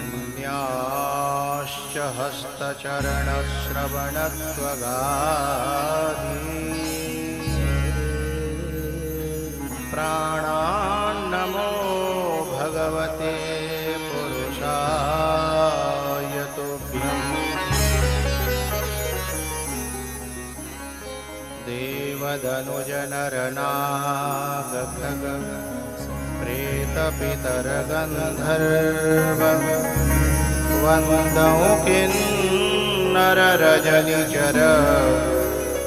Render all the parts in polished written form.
अन्याश्च हस्तचरणश्रवणत्वगादि प्राणान्नमो भगवते पुरुषाय तुभ्यम् देवदनुजनरनागखग प्रेतपितरगन्धर्व वन्दौ किन्नररजनिचर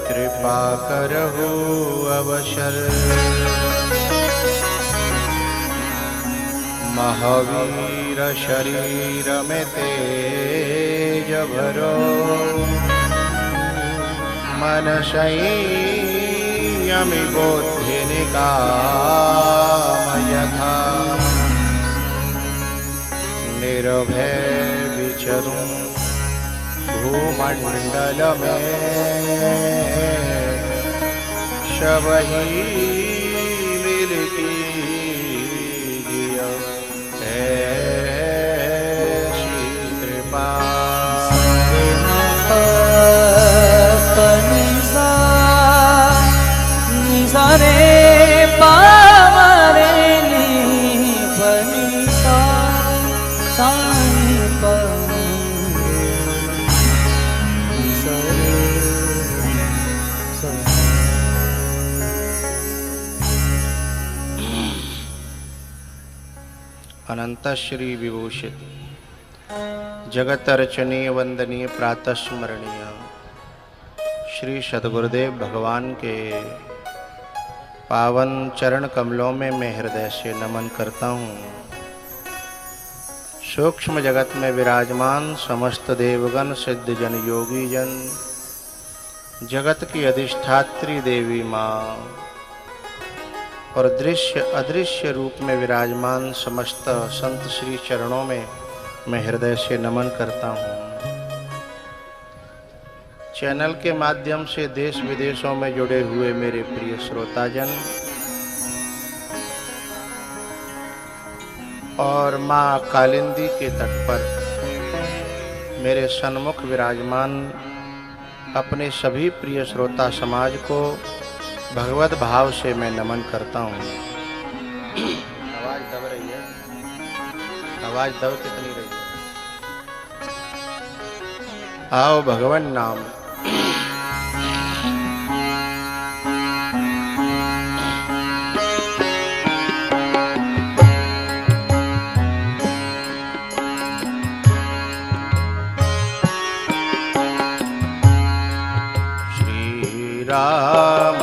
कृपाकरहु अवशर महावीर शरीर में तेज भरो मन संयमि बुद्धि निकाम यथा निर्भय विचरूं भूमंडल में सबही मिलती रे पावरे नी बनी सानी अनंत श्री विभूषित जगत अर्चनीय वंदनीय प्रातः स्मरणीय श्री सद्गुरुदेव भगवान के पावन चरण कमलों में मैं हृदय से नमन करता हूँ। सूक्ष्म जगत में विराजमान समस्त देवगण सिद्ध जन योगी जन जगत की अधिष्ठात्री देवी माँ और दृश्य अदृश्य रूप में विराजमान समस्त संत श्री चरणों में मैं हृदय से नमन करता हूँ। चैनल के माध्यम से देश विदेशों में जुड़े हुए मेरे प्रिय श्रोताजन और माँ कालिंदी के तट पर मेरे सन्मुख विराजमान अपने सभी प्रिय श्रोता समाज को भगवत भाव से मैं नमन करता हूँ। आवाज दब रही है, आवाज दब कितनी रही है? आओ भगवान नाम श्री राम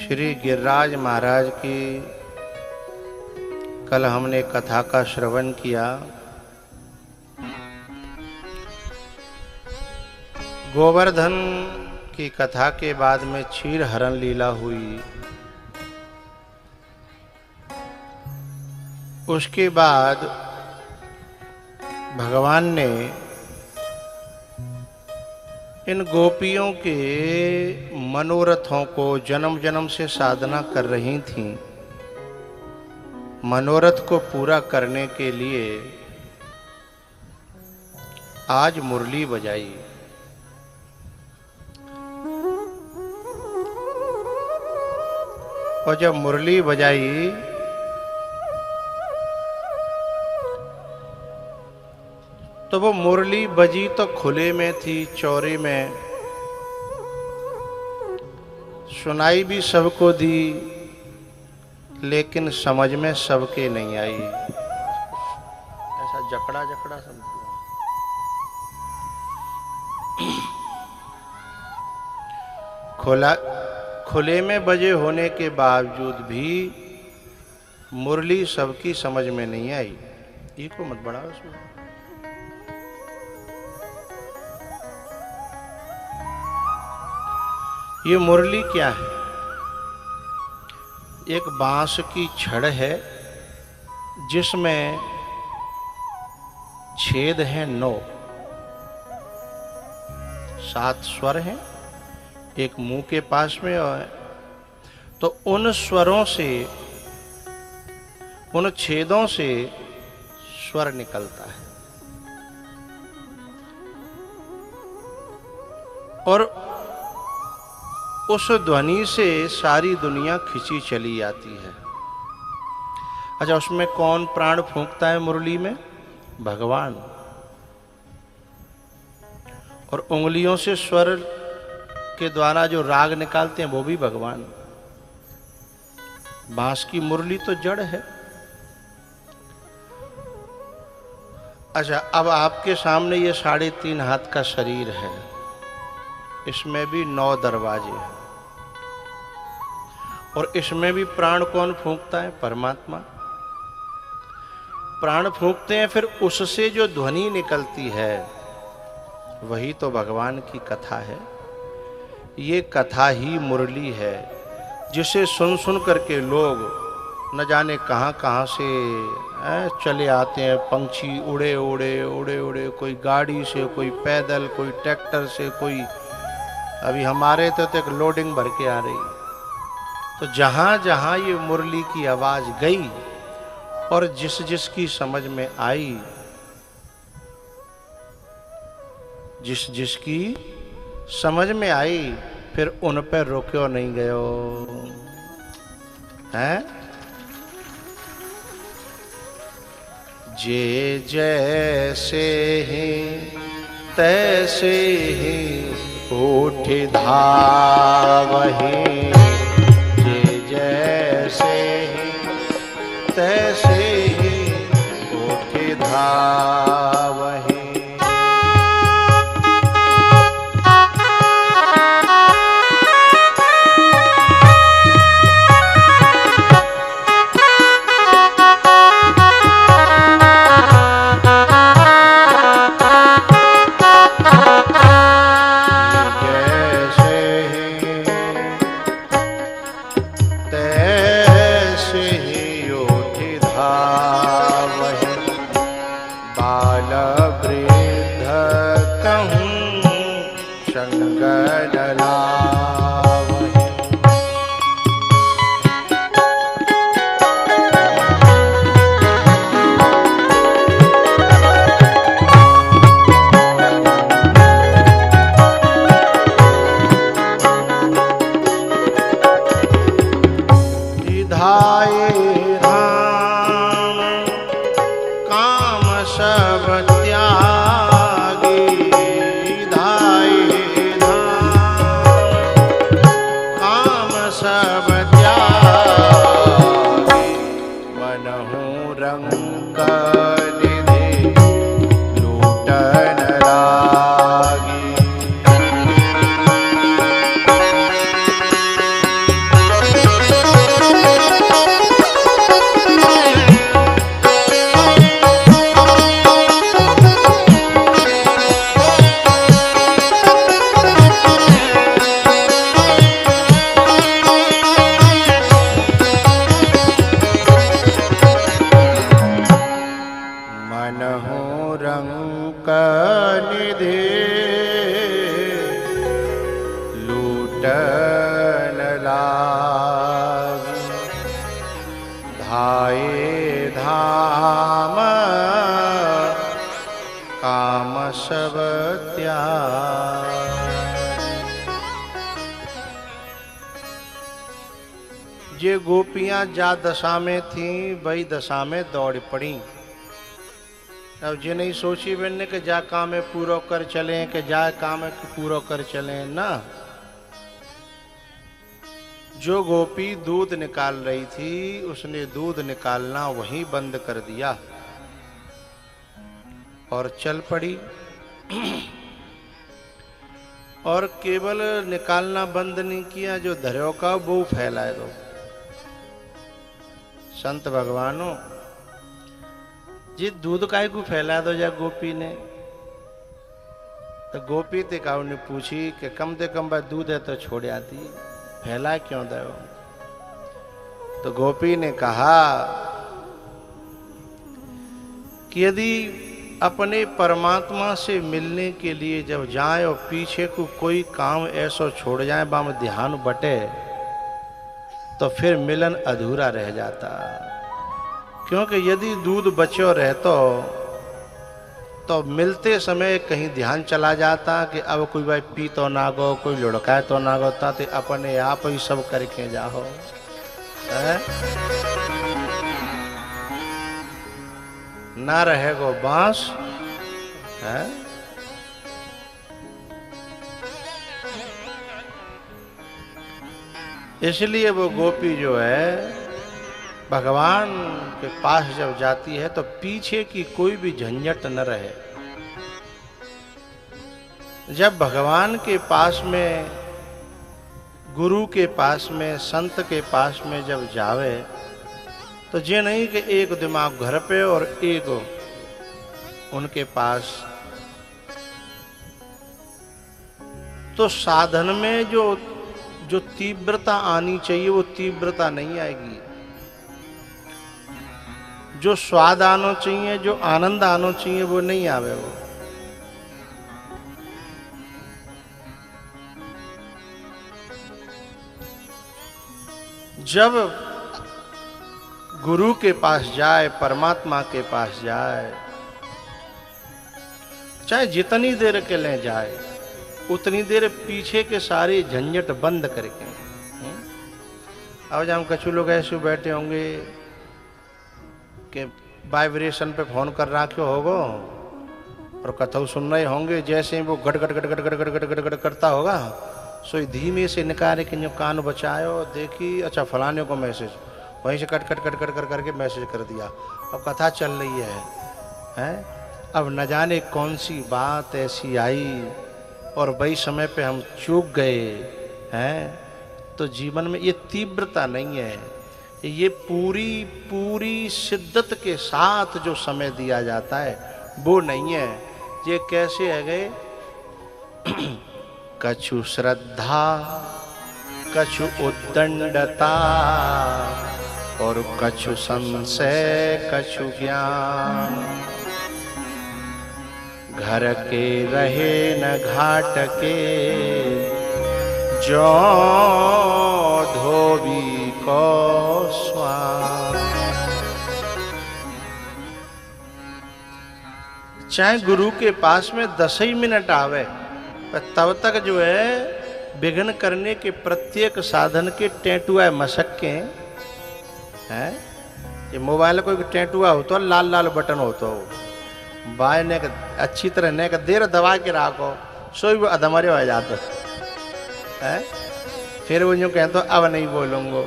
श्री गिरिराज महाराज की कल हमने कथा का श्रवण किया। गोवर्धन की कथा के बाद में क्षीर हरण लीला हुई। उसके बाद भगवान ने इन गोपियों के मनोरथों को जन्म जन्म से साधना कर रही थीं, मनोरथ को पूरा करने के लिए आज मुरली बजाई। और जब मुरली बजाई तो वो मुरली बजी तो खुले में थी, चौरे में सुनाई भी सबको दी, लेकिन समझ में सबके नहीं आई। ऐसा जकड़ा जकड़ा सब खुले में बजे होने के बावजूद भी मुरली सबकी समझ में नहीं आई। ये को मत बढ़ाओ उसमें। ये मुरली क्या है? एक बांस की छड़ है जिसमें छेद हैं 9, 7 स्वर हैं एक मुंह के पास में। और तो उन स्वरों से, उन छेदों से स्वर निकलता है और उस ध्वनि से सारी दुनिया खिंची चली आती है। अच्छा, उसमें कौन प्राण फूंकता है मुरली में? भगवान। और उंगलियों से स्वर के द्वारा जो राग निकालते हैं वो भी भगवान। बांस की मुरली तो जड़ है। अच्छा, अब आपके सामने ये 3.5 हाथ का शरीर है, इसमें भी 9 दरवाजे हैं और इसमें भी प्राण कौन फूंकता है? परमात्मा। प्राण फूंकते हैं, फिर उससे जो ध्वनि निकलती है वही तो भगवान की कथा है। ये कथा ही मुरली है, जिसे सुन सुन करके लोग न जाने कहाँ कहाँ से चले आते हैं। पंछी उड़े उड़े उड़े उड़े, कोई गाड़ी से, कोई पैदल, कोई ट्रैक्टर से, कोई अभी हमारे तो एक लोडिंग भर के आ रही। तो जहाँ जहाँ ये मुरली की आवाज़ गई और जिस जिस की समझ में आई, जिस जिस की समझ में आई, फिर उन पर रोक्यो नहीं गयो हैं। जे जैसे ही तैसे ही उठ धावहि, जे जैसे ही तैसे ही उठ धावहि। धाम काम सब त्याग। ये गोपियां जा दशा में थी वही दशा में दौड़ पड़ी। अब जे नहीं सोची बनने के जा काम में पूरा कर चले के जा काम में पूरा कर चले ना। जो गोपी दूध निकाल रही थी उसने दूध निकालना वहीं बंद कर दिया और चल पड़ी। और केवल निकालना बंद नहीं किया, जो धर्यो का वो फैलाए दो। संत भगवानों जी दूध काय को फैला दो जा गोपी ने। तो गोपी ते काउ ने पूछी कि कम से कम भाई दूध है तो छोड़ आती, फैला क्यों दो। तो गोपी ने कहा कि यदि अपने परमात्मा से मिलने के लिए जब जाए और पीछे को कोई काम ऐसा छोड़ जाए बाम ध्यान बटे तो फिर मिलन अधूरा रह जाता। क्योंकि यदि दूध बचो रहतो तो मिलते समय कहीं ध्यान चला जाता कि अब कोई भाई पी तो ना गो, कोई लुढ़काए तो ना गो, ताते अपने आप ही सब करके जाओ है? ना रहेगो बांस है। इसलिए वो गोपी जो है भगवान के पास जब जाती है तो पीछे की कोई भी झंझट न रहे। जब भगवान के पास में, गुरु के पास में, संत के पास में जब जावे तो ये नहीं कि एक दिमाग घर पे और एक उनके पास। तो साधन में जो तीव्रता आनी चाहिए वो तीव्रता नहीं आएगी। जो स्वाद आना चाहिए, जो आनंद आना चाहिए वो नहीं आवे। वो जब गुरु के पास जाए, परमात्मा के पास जाए, चाहे जितनी देर के लिए जाए उतनी देर पीछे के सारे झंझट बंद करके। अब जब कछु लोग ऐसे बैठे होंगे कि वाइब्रेशन पे फोन कर रखो होगो और कथऊ सुन रहे होंगे, जैसे ही वो गट गट गट गट गट गट गट गट गट करता होगा सो धीमे से निकाले कि कान बचायो देखी अच्छा फलाने को मैसेज, वहीं से कट कट कट कट कर करके मैसेज कर दिया। अब कथा चल रही है? अब न जाने कौन सी बात ऐसी आई और वही समय पे हम चूक गए हैं। तो जीवन में ये तीव्रता नहीं है, ये पूरी शिद्दत के साथ जो समय दिया जाता है वो नहीं है। ये कैसे है गए कछु श्रद्धा, कछु उद्दंडता और कछु संशय, कछु ज्ञान। घर के रहे न घाट के, जो धोबी को स्वान। चाहे गुरु के पास में 10 ही मिनट आवे पर तब तक जो है विघ्न करने के प्रत्येक साधन के टेंटुआ मशक के हैं। ये मोबाइल कोई टेंटुआ हो तो लाल लाल बटन हो तो बाय ने अच्छी तरह ने देर दबा के राखो सोई वो अधमरे हो जाते है। फिर वो यूँ कहते अब नहीं बोलूँगो,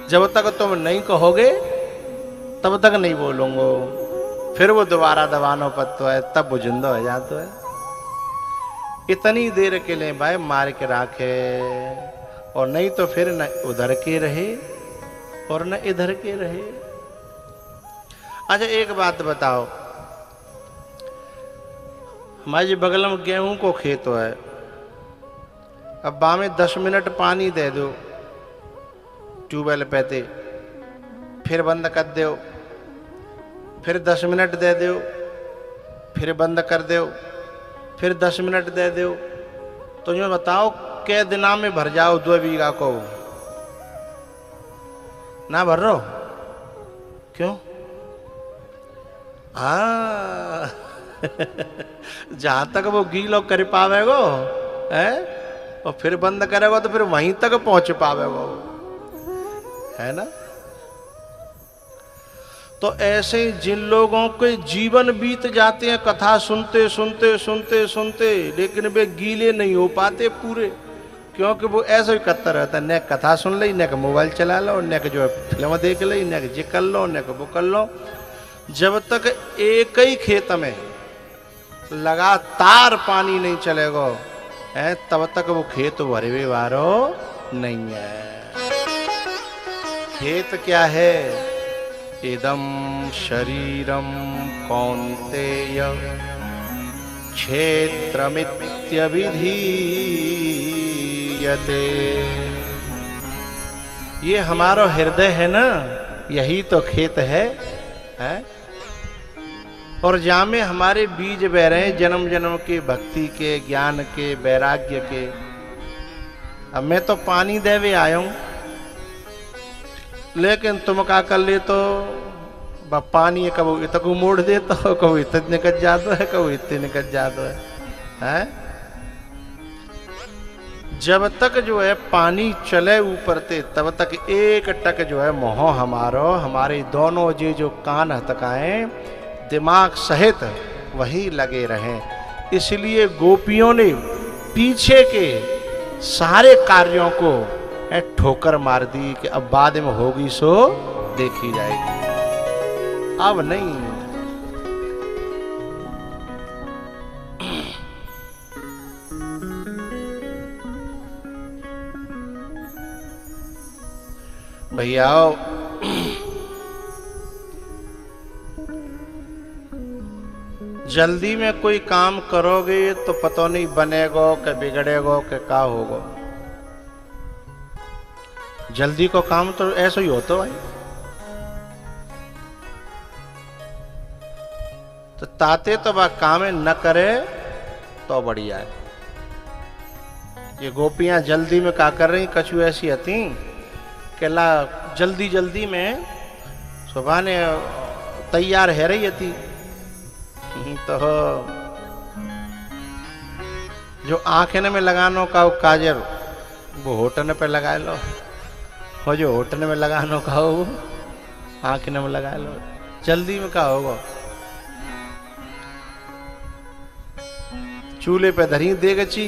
जब तक तुम नहीं कहोगे तब तक नहीं बोलूँगो। फिर वो दोबारा दबानो पत्तो है तब वो जिंदा हो जाता है। इतनी देर के लिए भाई मार के राखे और नहीं तो फिर न उधर के रहे और न इधर के रहे। अच्छा एक बात बताओ, हमारे बगल में गेहूं को खेत है, अब बामे 10 मिनट पानी दे दो ट्यूबवेल पे थे, फिर बंद कर दो, फिर 10 मिनट दे दो, फिर बंद कर दो, फिर 10 मिनट दे दो। तो यूँ बताओ कै दिना में भर जाओ 2 बीघा को? ना भर रो क्यों? जहां तक वो गीलो कर पावेगो है, और फिर बंद करेगो तो फिर वहीं तक पहुंच पावेगो, है ना। तो ऐसे जिन लोगों के जीवन बीत जाते हैं कथा सुनते सुनते सुनते सुनते, लेकिन वे गीले नहीं हो पाते पूरे, क्योंकि वो ऐसा ही करता रहता है, न कथा सुन ली, न मोबाइल चला लो, न जो है फिल्म देख ली, न ये कर लो, न वो कर लो। जब तक एक ही खेत में लगातार पानी नहीं चलेगा है, तब तक वो खेत भरे वारो नहीं है। खेत क्या है? इदम शरीरम कौन्तेय क्षेत्रमित्यभिधीयते। ये हमारा हृदय है ना, यही तो खेत है। और जहाँ में हमारे बीज बह रहे हैं जन्म जन्म के, भक्ति के, ज्ञान के, वैराग्य के। अब मैं तो पानी देवे आया हूं, लेकिन तुम का कर ले तो पानी कबो इतक मोड़ दे, तो कबो इत निकल जाता है, कबो इतने निकल जाता है। जब तक जो है पानी चले ऊपर ते, तब तक एक टक जो है मोह हमारो, हमारे दोनों जो कान हतकाएं दिमाग सहित वही लगे रहें। इसलिए गोपियों ने पीछे के सारे कार्यों को ठोकर मार दी कि अब बाद में होगी सो देखी जाएगी, अब नहीं। भैया जल्दी में कोई काम करोगे तो पता नहीं बनेगा कि बिगड़ेगा कि क्या होगा। जल्दी को काम तो ऐसा ही होता भाई। तो ताते तो वह काम न करे तो बढ़िया है। ये गोपियां जल्दी में क्या कर रही, कछु ऐसी हती कि ला जल्दी जल्दी में सुबह ने तैयार है रही थी, तो जो आंखें में लगानो का काजर वो होटल पे लगा लो, और जो होटल में लगानो का वो आंखें में लगा लो। जल्दी में क्या होगा? चूल्हे पे धरी देगची,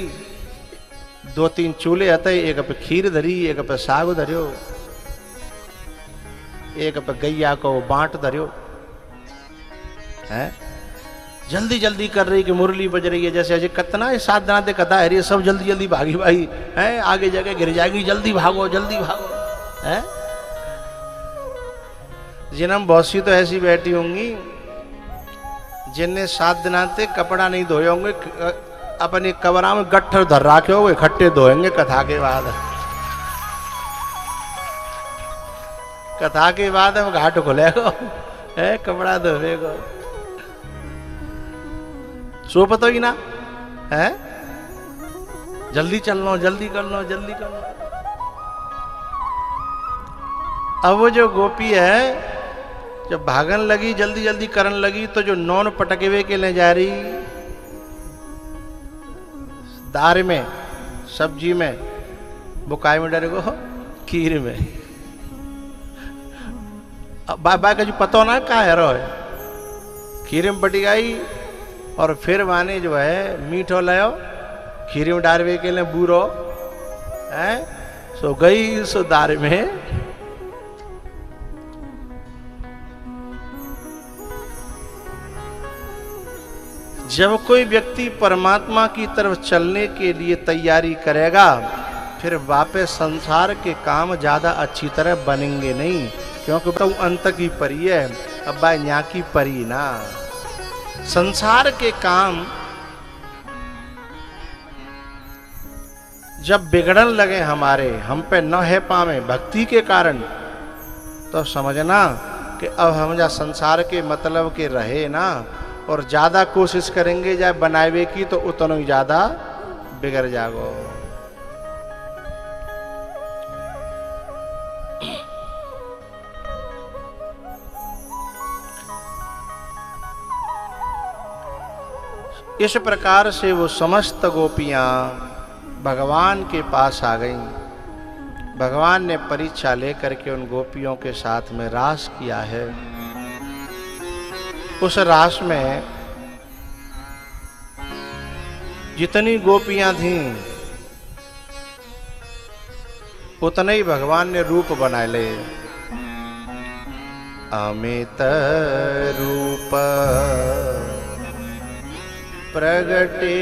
2-3 चूल्हे आते, एक पे खीर धरी, एक पे साग धरियो, एक पे गैया को बांट धरियो है। जल्दी जल्दी कर रही कि मुरली बज रही है, जैसे अजय कतना है 7 दिन कथा है, सब जल्दी जल्दी भागी भाई है, आगे जगह गिर जाएगी, जल्दी भागो जल्दी भागो है। जिनम बहुत सी तो ऐसी बैठी होंगी जिनने 7 दिन कपड़ा नहीं धोए होंगे, अपनी कबरा में गट्ठर धर रखे हो, इकट्ठे धोएंगे कथा के बाद। कथा के बाद हम घाट खुलेगा है, कपड़ा धोएगा, सो पता ही ना है। जल्दी चल लो, जल्दी कर लो, जल्दी कर लो। अब वो जो गोपी है जब भागन लगी, जल्दी जल्दी करन लगी, तो जो नौन पटकवे के ले जा रही दार में, सब्जी में, बुकाई में डरे गो, खीर में, बाबा का जो पता ना का है रो है, खीर में बटी गई। और फिर माने जो है मीठो लायो, खीर में डारवे के लिए बूरो है, सो गई सो दार में। जब कोई व्यक्ति परमात्मा की तरफ चलने के लिए तैयारी करेगा, फिर वापस संसार के काम ज्यादा अच्छी तरह बनेंगे नहीं, क्योंकि तो अंत की परी है, अब भाई यहाँ की परी ना। संसार के काम जब बिगड़न लगे हमारे, हम पे न है पावे भक्ति के कारण, तो समझना कि अब हम जा संसार के मतलब के रहे ना, और ज्यादा कोशिश करेंगे जाए बनावे की, तो उतना ही ज्यादा बिगड़ जागो। इस प्रकार से वो समस्त गोपियां भगवान के पास आ गईं। भगवान ने परीक्षा लेकर के उन गोपियों के साथ में रास किया है। उस रास में जितनी गोपियां थीं उतने ही भगवान ने रूप बनाए ले। अमित रूप प्रगटे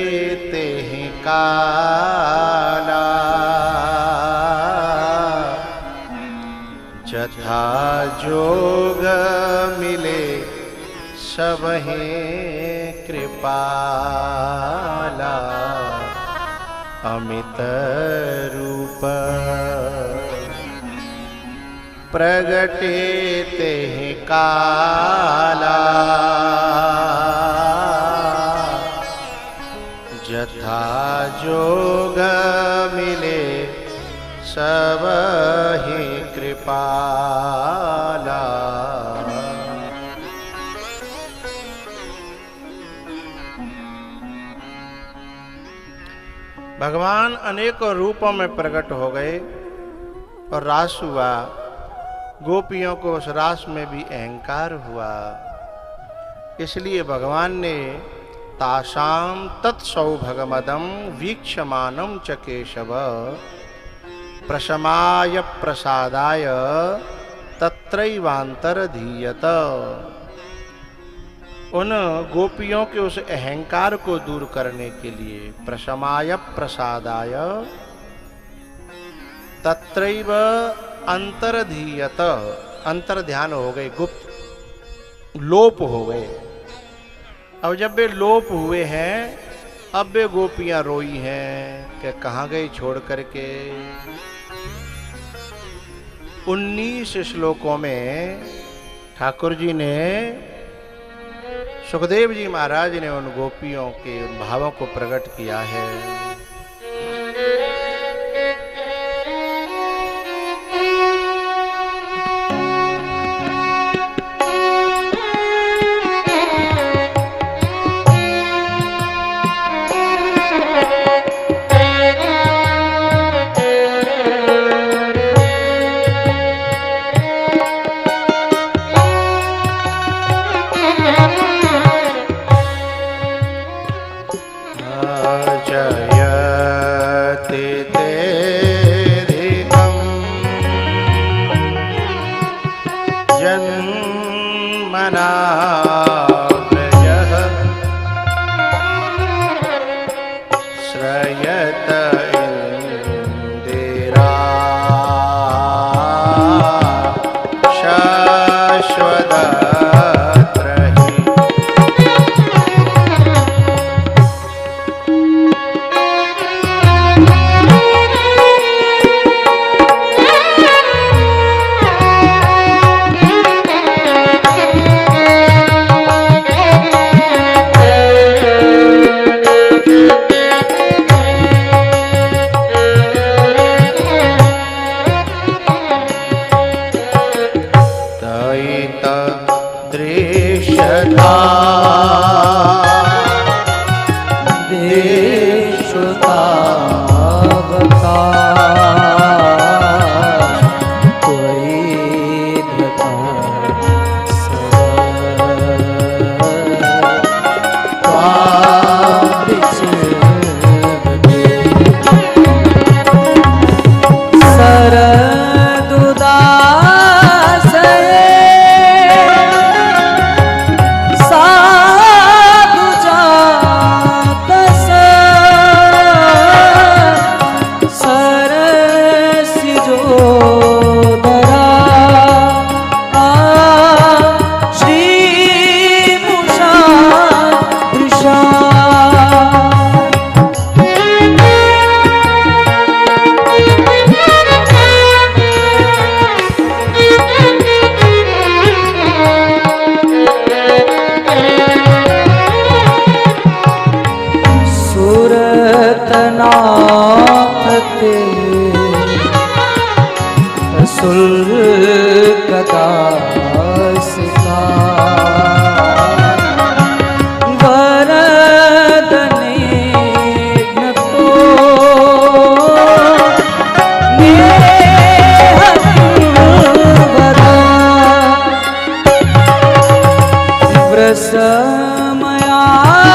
तेहि काला, जथा जोग मिले सबहि कृपाला। अमित रूप प्रगटे तेहि काला, जथा जोग मिले सबहि कृपाला। भगवान अनेकों रूपों में प्रकट हो गए और रास हुआ। गोपियों को उस रास में भी अहंकार हुआ, इसलिए भगवान ने तासाम तत्सौभगमदम वीक्षमानम च केशव प्रशमाय प्रसादाय तत्रैवांतरधीयत। उन गोपियों के उस अहंकार को दूर करने के लिए प्रशमाय प्रसादाय तत्रैव अंतरधीयत, अंतर ध्यान हो गए, गुप्त लोप हो गए। अब जब वे लोप हुए हैं, अब वे गोपियां रोई हैं कि कहाँ गई छोड़ करके। 19 श्लोकों में ठाकुर जी ने, सुखदेव जी महाराज ने उन गोपियों के उन भावों को प्रकट किया है। साधु मयात्मजा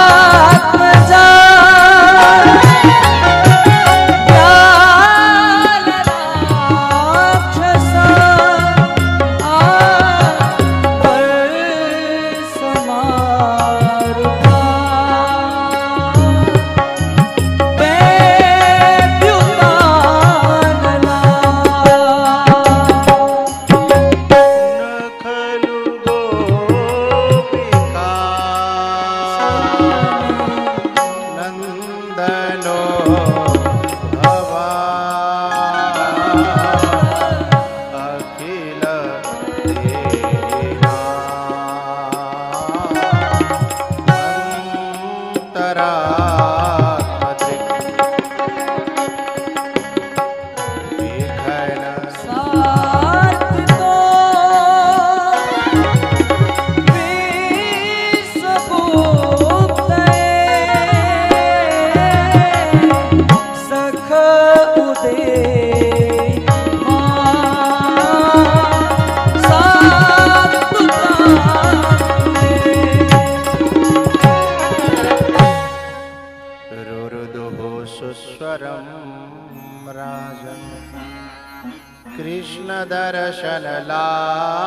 कृष्ण दर्शन लालशः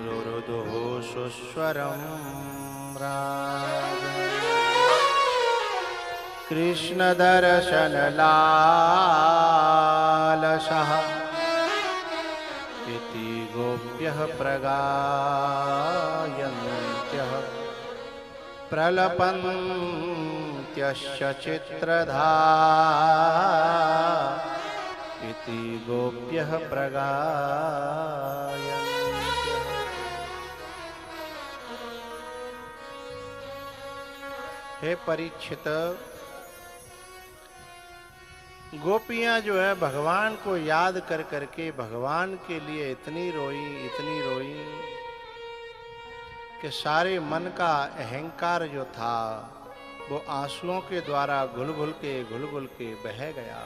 रुरुदुः सुस्वरं राजन् कृष्ण दर्शन लालशः इति गोप्यः प्रगायन्त्यः प्रलपन्त्यश्च चित्रधा इति गोप्यः प्रगायन्त्यः। हे परीक्षित, गोपियां जो है भगवान को याद कर करके भगवान के लिए इतनी रोई कि सारे मन का अहंकार जो था वो आंसुओं के द्वारा घुल घुल के बह गया।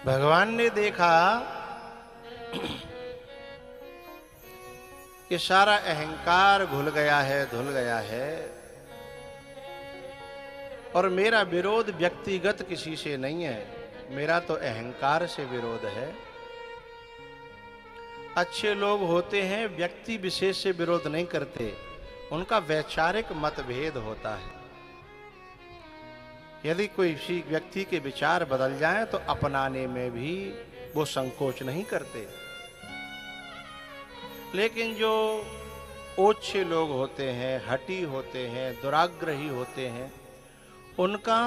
भगवान ने देखा कि सारा अहंकार घुल गया है, धुल गया है, और मेरा विरोध व्यक्तिगत किसी से नहीं है, मेरा तो अहंकार से विरोध है। अच्छे लोग होते हैं व्यक्ति विशेष से विरोध नहीं करते, उनका वैचारिक मतभेद होता है। यदि कोई किसी व्यक्ति के विचार बदल जाएं तो अपनाने में भी वो संकोच नहीं करते। लेकिन जो ओछे लोग होते हैं, हठी होते हैं, दुराग्रही होते हैं, उनका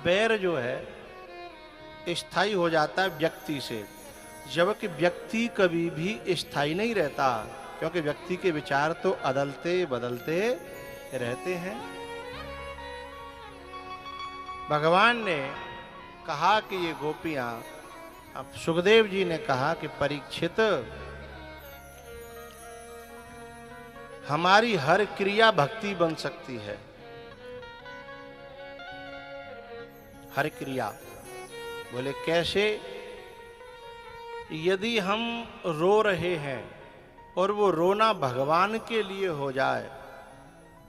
बैर जो है स्थायी हो जाता है व्यक्ति से, जबकि व्यक्ति कभी भी स्थायी नहीं रहता, क्योंकि व्यक्ति के विचार तो अदलते बदलते रहते हैं। भगवान ने कहा कि ये गोपियां, अब सुखदेव जी ने कहा कि परीक्षित, हमारी हर क्रिया भक्ति बन सकती है, हर क्रिया। बोले कैसे? यदि हम रो रहे हैं और वो रोना भगवान के लिए हो जाए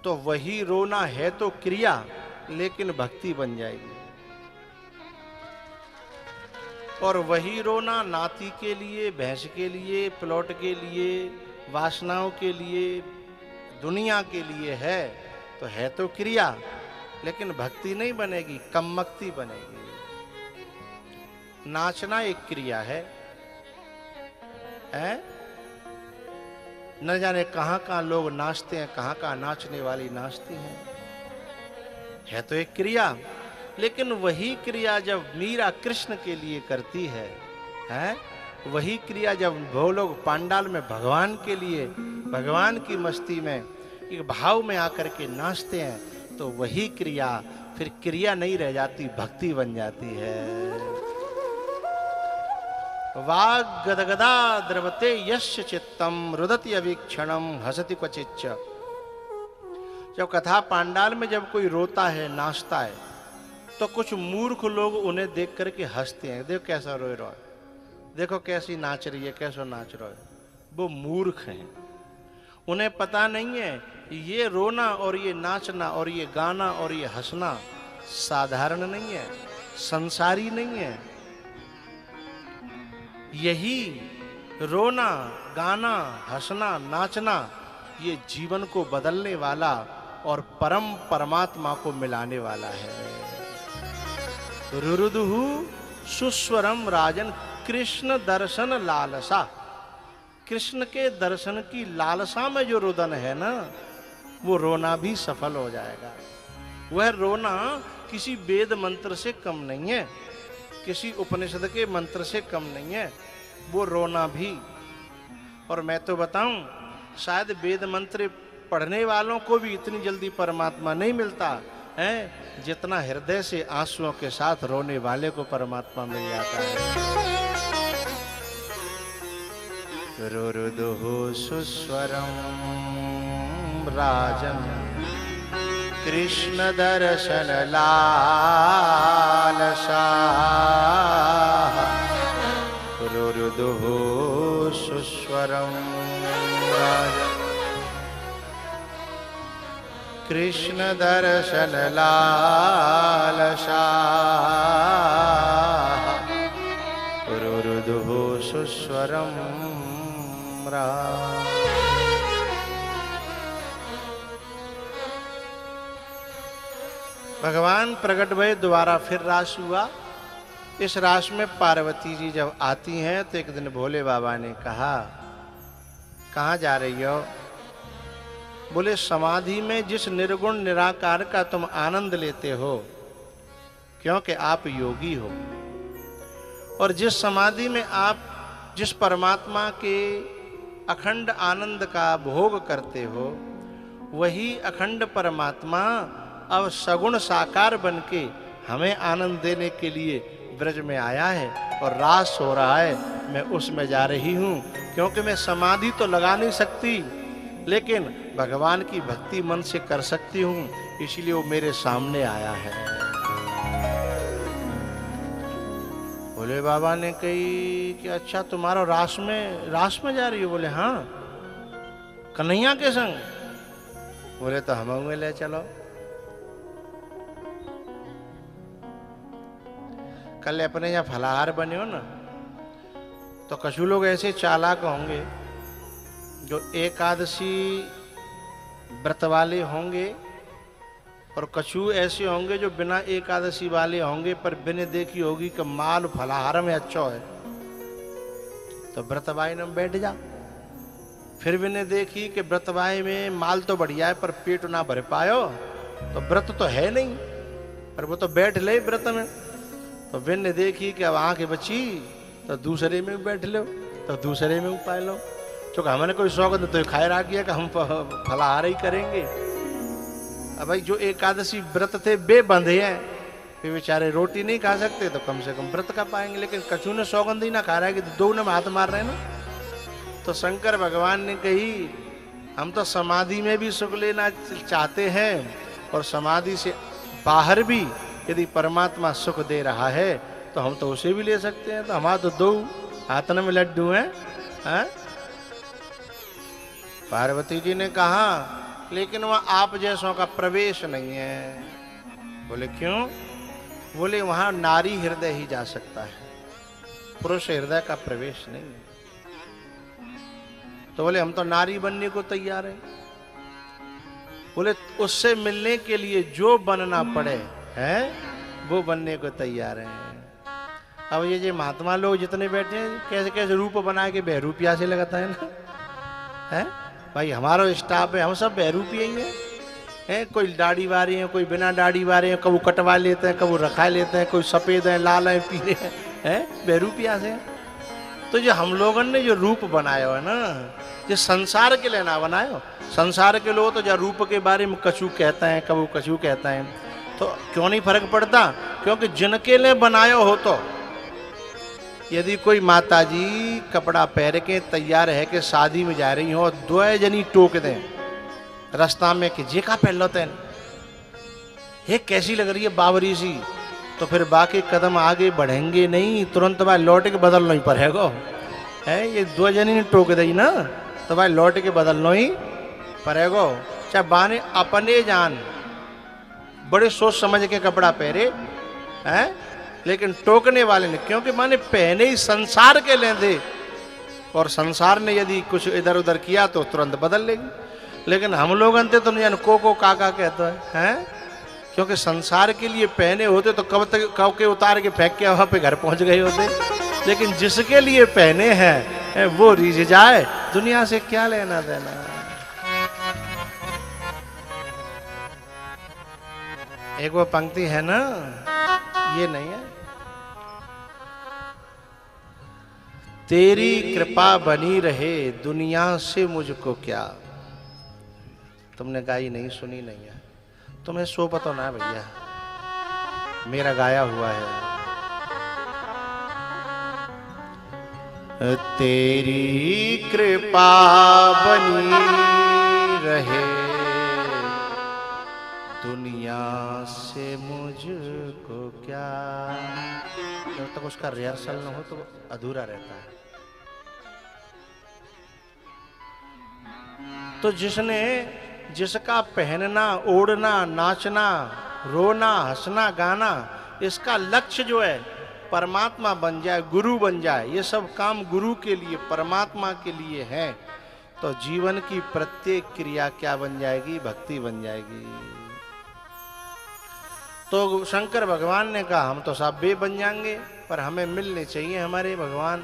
तो वही रोना है तो क्रिया, लेकिन भक्ति बन जाएगी। और वही रोना नाती के लिए, भैंस के लिए, प्लॉट के लिए, वासनाओं के लिए, दुनिया के लिए है तो क्रिया, लेकिन भक्ति नहीं बनेगी, कम्मक्ति बनेगी। नाचना एक क्रिया है, न जाने कहां कहां लोग नाचते हैं, कहां कहां नाचने वाली नाचती हैं, है तो एक क्रिया। लेकिन वही क्रिया जब मीरा कृष्ण के लिए करती है, वही क्रिया जब वो लोग पांडाल में भगवान के लिए, भगवान की मस्ती में एक भाव में आकर के नाचते हैं, तो वही क्रिया फिर क्रिया नहीं रह जाती, भक्ति बन जाती है। वाग गदगदा द्रवते यस्य चित्तम रुदति अवीक्षणम हसति क्वचिच्च। जब कथा पांडाल में जब कोई रोता है, नाचता है, तो कुछ मूर्ख लोग उन्हें देख करके हंसते हैं, देख कैसा रोए रहा है, देखो कैसी नाच रही है, कैसो नाच रहा है। वो मूर्ख हैं, उन्हें पता नहीं है ये रोना और ये नाचना और ये गाना और ये हंसना साधारण नहीं है, संसारी नहीं है। यही रोना, गाना, हंसना, नाचना ये जीवन को बदलने वाला और परम परमात्मा को मिलाने वाला है। रुरुदुहु सुस्वरम राजन कृष्ण दर्शन लालसा। कृष्ण के दर्शन की लालसा में जो रुदन है ना, वो रोना भी सफल हो जाएगा। वह रोना किसी वेद मंत्र से कम नहीं है, किसी उपनिषद के मंत्र से कम नहीं है, वो रोना भी। और मैं तो बताऊं, शायद वेद मंत्र पढ़ने वालों को भी इतनी जल्दी परमात्मा नहीं मिलता है जितना हृदय से आंसुओं के साथ रोने वाले को परमात्मा मिल जाता है। रुरुदुहु सुस्वरम राजन कृष्ण दर्शन लालसा। रुरुदुहु सुस्वरम राजन कृष्ण दर्शन लालसा। रुरुदुहु सुस्वरम राजन। भगवान प्रकट भये, दोबारा फिर रास हुआ। इस रास में पार्वती जी जब आती हैं तो एक दिन भोले बाबा ने कहा, कहाँ जा रही हो? बोले समाधि में जिस निर्गुण निराकार का तुम आनंद लेते हो, क्योंकि आप योगी हो, और जिस समाधि में आप जिस परमात्मा के अखंड आनंद का भोग करते हो, वही अखंड परमात्मा अब सगुण साकार बनके हमें आनंद देने के लिए ब्रज में आया है और रास हो रहा है। मैं उसमें जा रही हूँ, क्योंकि मैं समाधि तो लगा नहीं सकती, लेकिन भगवान की भक्ति मन से कर सकती हूँ, इसलिए वो मेरे सामने आया है। भोले बाबा ने कही कि अच्छा तुम्हारा रास में जा रही हो? बोले हाँ। कन्हैया के संग? बोले तो हम ले चलो। कल अपने यहाँ फलाहार बने हो ना, तो कछु लोग ऐसे चालाक होंगे जो एकादशी व्रत वाले होंगे, और कछु ऐसे होंगे जो बिना एकादशी वाले होंगे, पर बिना देखी होगी कि माल फलाहार में अच्छा है तो व्रतवाही में बैठ जा। फिर बिना देखी कि व्रतवाही में माल तो बढ़िया है पर पेट ना भर पायो तो व्रत तो है नहीं, पर वो तो बैठ ले व्रत में। तो बिन देखी कि अब आंखें बची तो दूसरे में बैठ लो, तो दूसरे में उपाय लो। चूंकि हमने कोई शौक तो खाए रहा किया कि हम फलाहार ही करेंगे। अब भाई जो एकादशी व्रत थे बे बंधे हैं, वे बेचारे रोटी नहीं खा सकते तो कम से कम व्रत का पाएंगे, लेकिन कछु ने सौगंध ही ना खा रहा है कि दो ने हाथ मार रहे हैं ना। तो शंकर भगवान ने कही हम तो समाधि में भी सुख लेना चाहते हैं और समाधि से बाहर भी यदि परमात्मा सुख दे रहा है तो हम तो उसे भी ले सकते हैं। तो हमारा तो दो हाथन में लड्डू हैं। पार्वती जी ने कहा लेकिन वहां आप जैसों का प्रवेश नहीं है। बोले क्यों? बोले वहां नारी हृदय ही जा सकता है, पुरुष हृदय का प्रवेश नहीं है। तो बोले हम तो नारी बनने को तैयार है। बोले उससे मिलने के लिए जो बनना पड़े है वो बनने को तैयार है। अब ये जो महात्मा लोग जितने बैठे हैं कैसे कैसे रूप बना के बहरूपिया से लगाता है ना, है भाई हमारा स्टाफ है, हम सब बहरूपिया ही हैं। कोई दाढ़ी वाले हैं, कोई बिना दाढ़ी वाले हैं, कबू कटवा लेते हैं, कबू रखा लेते हैं, कोई सफेद है, लाल है, पीले हैं, बहरूपिया से। तो जो हम लोगों ने जो रूप बनाया है ना, जो संसार के लिए ना बनाया, संसार के लोग तो जो रूप के बारे में कछु कहता है, कबू कछु कहता है, तो क्यों नहीं फर्क पड़ता? क्योंकि जिनके लिए बनाया हो, तो यदि कोई माता जी कपड़ा पहन के तैयार है कि शादी में जा रही हो, दो जनी टोक दें रास्ता में कि जे का पहन लो तेन, हे कैसी लग रही है बावरी सी, तो फिर बाकी कदम आगे बढ़ेंगे नहीं, तुरंत भाई लौट के बदलना ही पड़ेगा। है ये दो जनी ने टोक दी ना, तो भाई लौट के बदलना ही पड़ेगा। चाहे बाने अपने जान बड़े सोच समझ के कपड़ा पहरे हैं, लेकिन टोकने वाले ने, क्योंकि माने पहने ही संसार के लेंदे, और संसार ने यदि कुछ इधर उधर किया तो तुरंत बदल लेगी। लेकिन हम लोग अंते तो नहीं जान को काका कहते हैं, क्योंकि संसार के लिए पहने होते तो कब के उतार के फेंक के वहां पे घर पहुंच गए होते। लेकिन जिसके लिए पहने हैं वो रीझ जाए, दुनिया से क्या लेना देना। एक वो पंक्ति है ना, ये नहीं है, तेरी कृपा बनी रहे दुनिया से मुझको क्या। तुमने गाई नहीं, सुनी नहीं है, तुम्हें सो पता ना भैया, मेरा गाया हुआ है। तेरी कृपा बनी रहे दुनिया से मुझको क्या। जब तक उसका रिहर्सल न हो तो अधूरा रहता है। तो जिसका पहनना, ओढ़ना, नाचना, रोना, हंसना, गाना, इसका लक्ष्य जो है परमात्मा बन जाए, गुरु बन जाए, ये सब काम गुरु के लिए, परमात्मा के लिए है, तो जीवन की प्रत्येक क्रिया क्या बन जाएगी? भक्ति बन जाएगी। तो शंकर भगवान ने कहा हम तो सब बे बन जाएंगे, पर हमें मिलने चाहिए हमारे भगवान।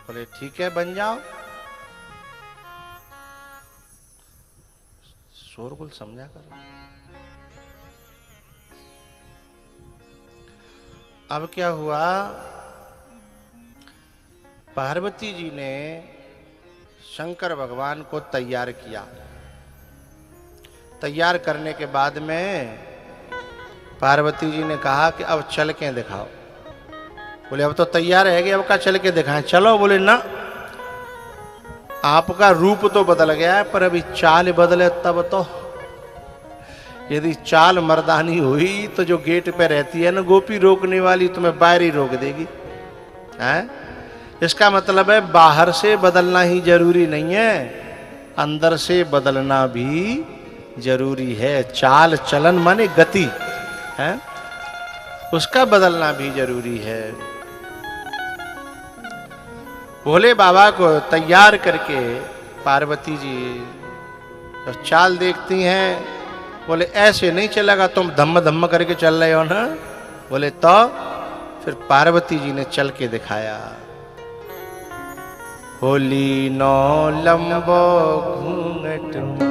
बोले ठीक है बन जाओ। शोरगुल समझा करो। अब क्या हुआ, पार्वती जी ने शंकर भगवान को तैयार किया। तैयार करने के बाद में पार्वती जी ने कहा कि अब चल के दिखाओ। बोले अब तो तैयार है कि अब का चल के दिखाएं। चलो। बोले ना, आपका रूप तो बदल गया है, पर अभी चाल बदले तब तो। यदि चाल मर्दानी हुई तो जो गेट पे रहती है ना गोपी रोकने वाली, तुम्हें बाहर ही रोक देगी। हैं? इसका मतलब है बाहर से बदलना ही जरूरी नहीं है, अंदर से बदलना भी जरूरी है। चाल चलन माने गति है, उसका बदलना भी जरूरी है। भोले बाबा को तैयार करके पार्वती जी तो चाल देखती हैं। बोले ऐसे नहीं चलेगा, तुम धम्म धम्म करके चल रहे हो ना। बोले तो फिर पार्वती जी ने चल के दिखाया। होली नो लंबो घूंघट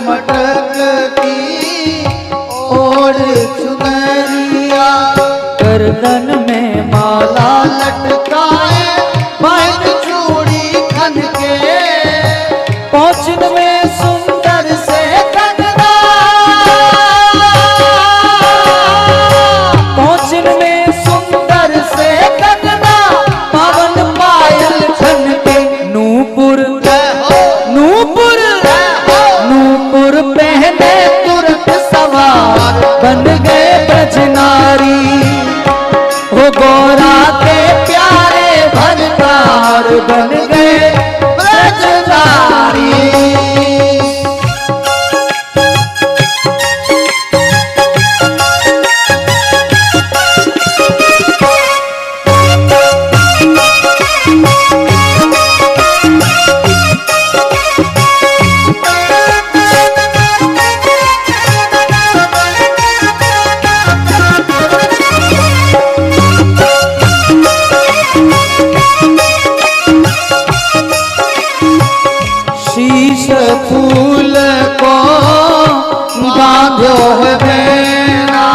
मटकती ओढ़ चुनरिया, गर्दन में माला लटकाए, बांध चूड़ी खन के, पहुंचन में सुंदर से कंगना, पहुंचन में सुंदर से कंगना, पावन पायल खन के, नूपुर नूपुर नूपुर पहने तुरंत सवार, बन गए ब्रजनारी, हो गौरा के प्यारे भरतार, बन गए ब्रजनारी। शीश फूल को बांधो है बेना,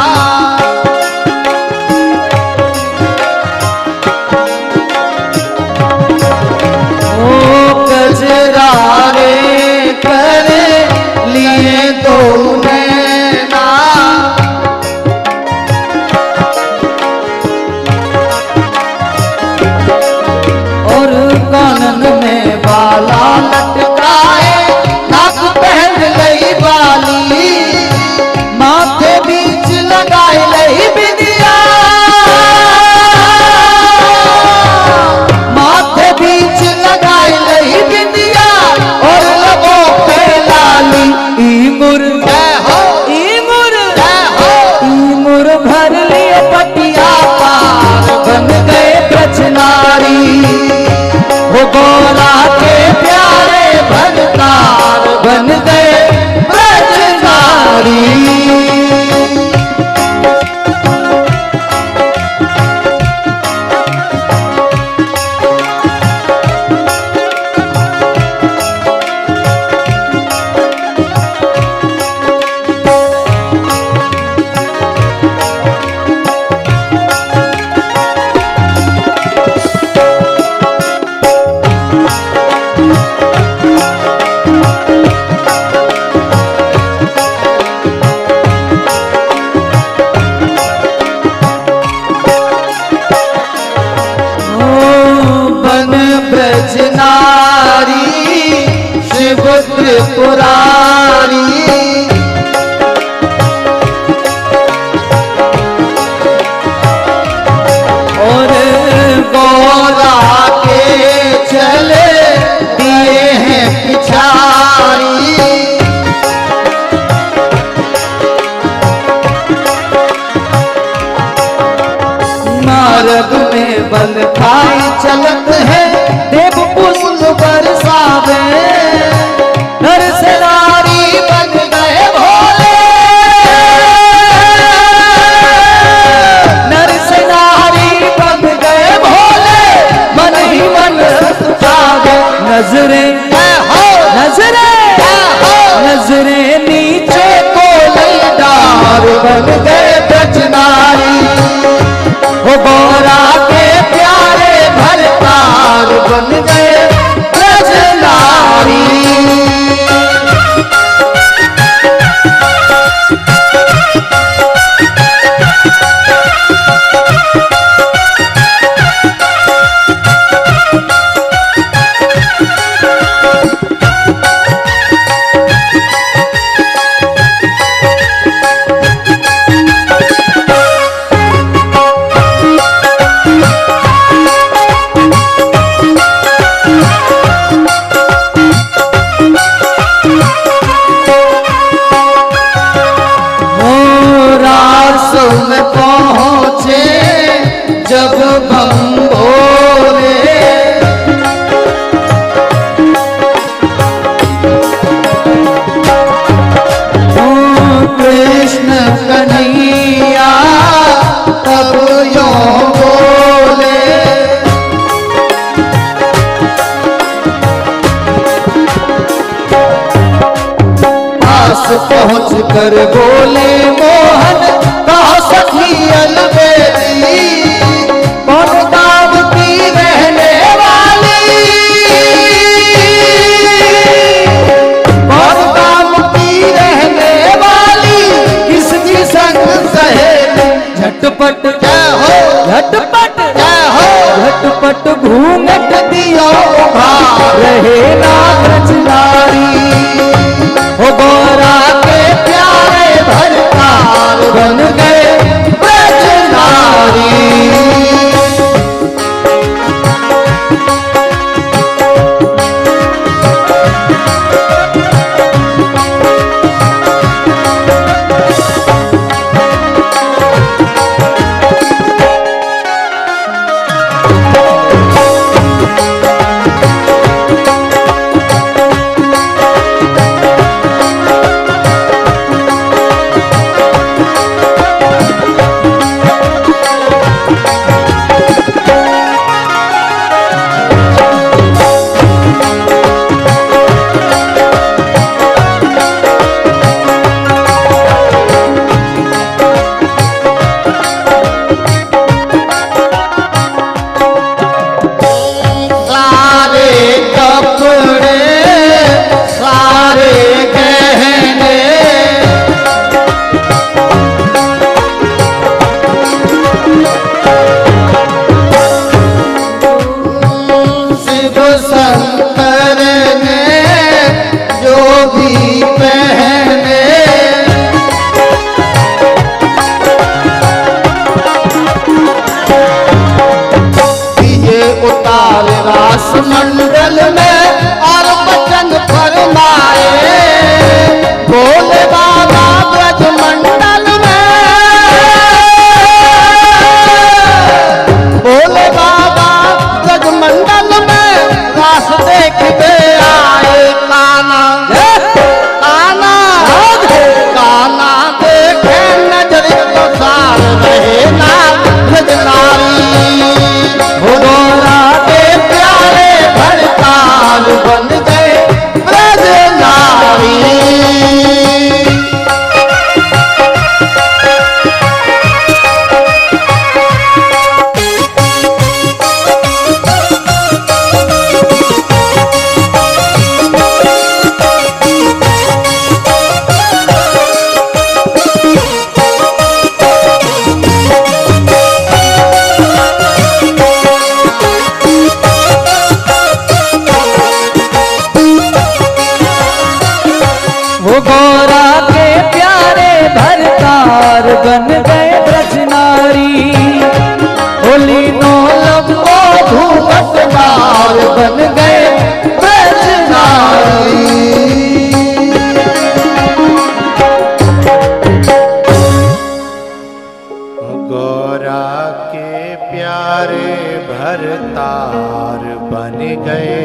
ओ गजरा रे करे लिए दो नैना, और कानन में बाला लटकाए, नाक पहन लई बाली, माथे बीच लगाए लई बिंदिया, माथे बीच लगाए लई बिंदिया, और लबों पे लाली, ईमुर ईमुर भर लियो पटिया पार, बन गए ब्रजनारी, वो गौरा के प्यारे भरतार, बन गए ब्रजनारी। ब्रजनारी शिव त्रिपुरारी, और गौरा के चले दिए हैं पिछारी, मार्ग में बल खाई चलत है, देव पुष्प बरसावे, नर से नारी बन गए भोले, नर से नारी बन गए भोले, मन ही मन जागे, नजरे नजरे नजरे नीचे को ललदार, बन गए ब्रजनारी, वो गौरा के प्यारे भरतार, बन गए ब्रजनारी। में पहुँचे जब बम भोले, कृष्ण कन्हैया तब यूं बोले, पास पहुँच कर बोले मोहन कहा सखी अलबेली कौन गाँव की रहने वाली कौन गाँव की रहने वाली किसकी संग सहेली झटपट क्या हो झटपट क्या हो झटपट घूंघट दिया उभार रहे ना ब्रजनारी हो गौरा के प्यारे भरतार बन गए ब्रजनारी मंडल में और वचन फरमाए बोले बाबा ब्रज मंडल में बोले बाबा ब्रज मंडल में रास देखते आए काना काना काना देखे नजर तो सार रहे ना ब्रजनारी बन गए ब्रजनारी वो गौरा के प्यारे भरतार बन गए ब्रजनारी होली नो लंबो घूंघटदार बन गए ब्रजनारी गौरा के प्यारे भरतार बन गए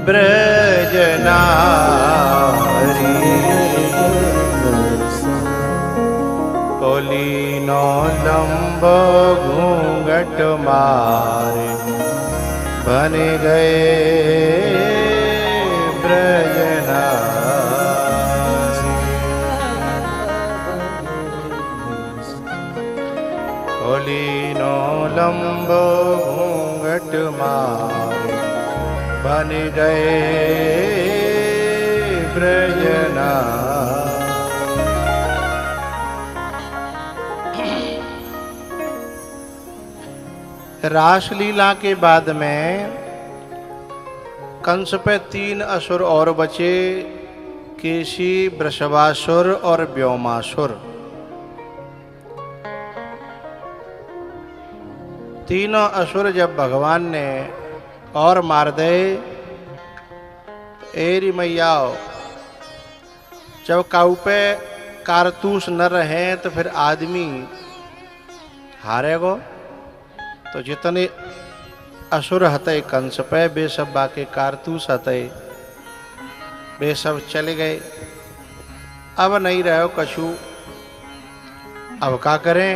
ब्रजनारी कोली नो लंबो घूंघट मारे बन गए ब्रजनारी कोली नो लंबो घूंघट मारे बन गए ब्रजनारी रासलीला के बाद में कंस पे 3 असुर और बचे, केशी, वृषभासुर और व्योमासुर। तीनों असुर जब भगवान ने और मार दे, एरी मैया जब काऊ पे कारतूस न रहे तो फिर आदमी हारेगो। तो जितने असुर हते कंस पे वे सब बाके कारतूस हते वे सब चले गए। अब नहीं रहो कछु, अब क्या करें।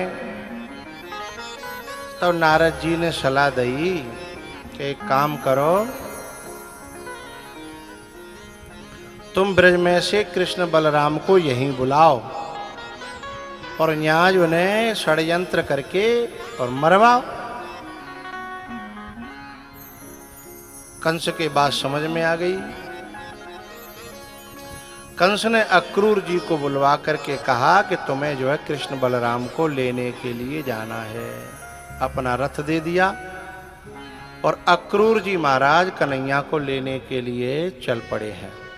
तब नारद जी ने सलाह दी कि एक काम करो, तुम ब्रज में से कृष्ण बलराम को यहीं बुलाओ और न्याज उन्हें षड्यंत्र करके और मरवाओ। कंस के बात समझ में आ गई। कंस ने अक्रूर जी को बुलवा करके कहा कि तुम्हें जो है कृष्ण बलराम को लेने के लिए जाना है। अपना रथ दे दिया और अक्रूर जी महाराज कन्हैया को लेने के लिए चल पड़े हैं।